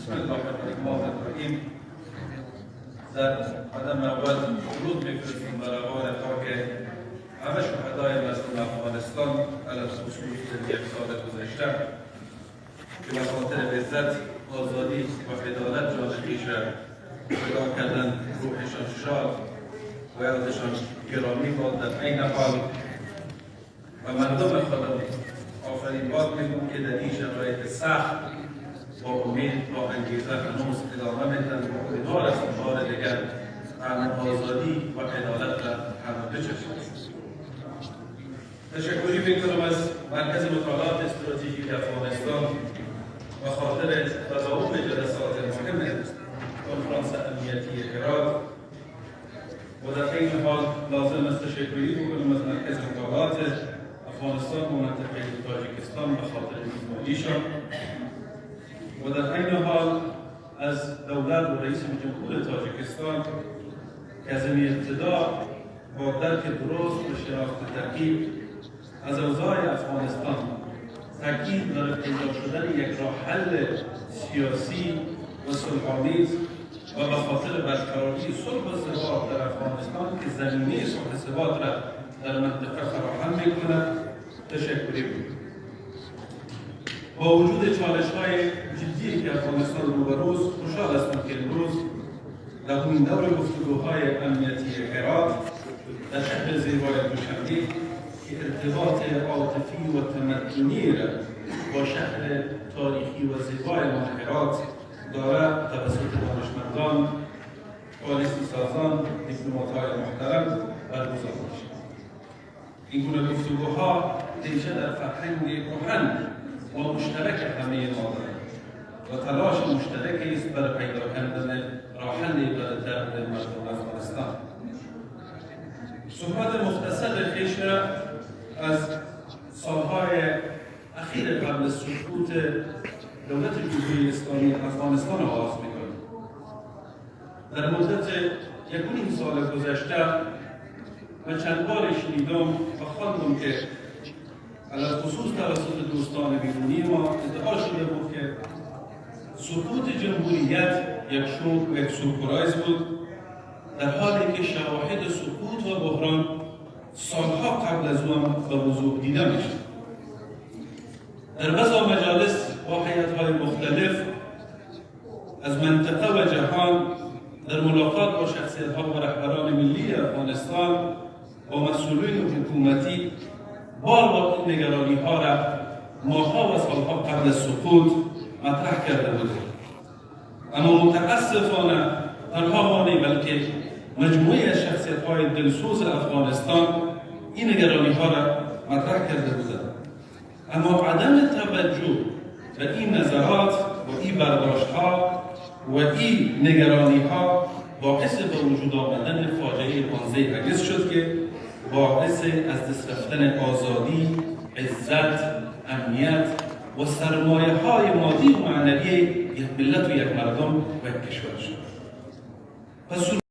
بسم الله الرحمن الرحیم. در قدم اول درود می‌فرستیم بر آقای تا که همه شهدای مظلوم افغانستان علی خصوص در یک سال گذشته که به خاطر عزت، آزادی و عدالت جان خویش را فدا کردند، روحشان شاد و یادشان گرامی باد. در عین حال و مردم خودم آفرین باد میگم که در این شرایط سخت با امید با انگیزه هنوز ادامه میدن و امیدوار هستم بار دیگر امن، آزادی و عدالت را همه بچشیم. تشکری میکنم از مرکز مطالعات استراتژیک افغانستان و خاطر تداوم جلسات مهم کنفرانس امنیتی هرات و در این حال لازم است تشکری بکنم از مرکز مطالعات افغانستان و منطقه تاجیکستان به خاطر میزبانیشان و در این حال از دولت و رئیس جمهور تاجیکستان که از این ابتدا با درک درست و شناخت دقیق از اوضاع افغانستان تاکید بر پیدا شدن یک راه حل سیاسی و صلح‌آمیز و به خاطر برقراری صلح و ثبات در افغانستان که زمینه صلح و ثبات را در منطقه فراهم می‌کند تشکری بود. با وجود چالش‌های جدی که افغانستان روبروست، خوشحال هستم که امروز در این دور گفتگوهای امنیتی هرات در شهر زیبای دوشنبه که ارتباط عاطفی و تمدنی را با شهر تاریخی و زیبای ما هرات دارد توسط دانشمندان، پالیسی سازان، دیپلمات‌های محترم برگزار می‌شود. این گونه گفتگوها ریشه در فرهنگ کهن و مشترک همه ما دارد و تلاش مشترکی است برای پیدا کردن راه حلی برای درد مردم افغانستان. صحبت مختصر خویش را از سالهای اخیر قبل از سقوط دولت جمهوری اسلامی افغانستان آغاز می‌کنم. در مدت 1.5 سال گذشته و چند بار شنیدم و خواندم که علی خصوص توسط دوستان بیرونی ما ادعا شده بود که سقوط جمهوریت یک سورپرایز بود، در حالی که شواهد سقوط و بحران سالها قبل از آن به وضوح دیده میشد. در بسا مجالس با هیئت‌های مختلف از منطقه و جهان در ملاقات با شخصیت‌ها و رهبران ملی افغانستان با مسئولین حکومتی بار این نگرانی‌ها را ماه‌ها و سالها قبل از سقوط مطرح کرده بودند. اما متاسفانه تنها ما نه بلکه مجموعه از شخصیت‌های دلسوز افغانستان این نگرانی‌ها را مطرح کرده بودند. اما عدم توجه به این نظرات و این برداشت‌ها و این نگرانی‌ها باعث به وجود آمدن فاجعه 15 اگست شد که باعث از دست رفتن آزادی، عزت، امنیت و سرمایه‌های مادی و معنوی یک ملت و یک مردم و یک کشور شد.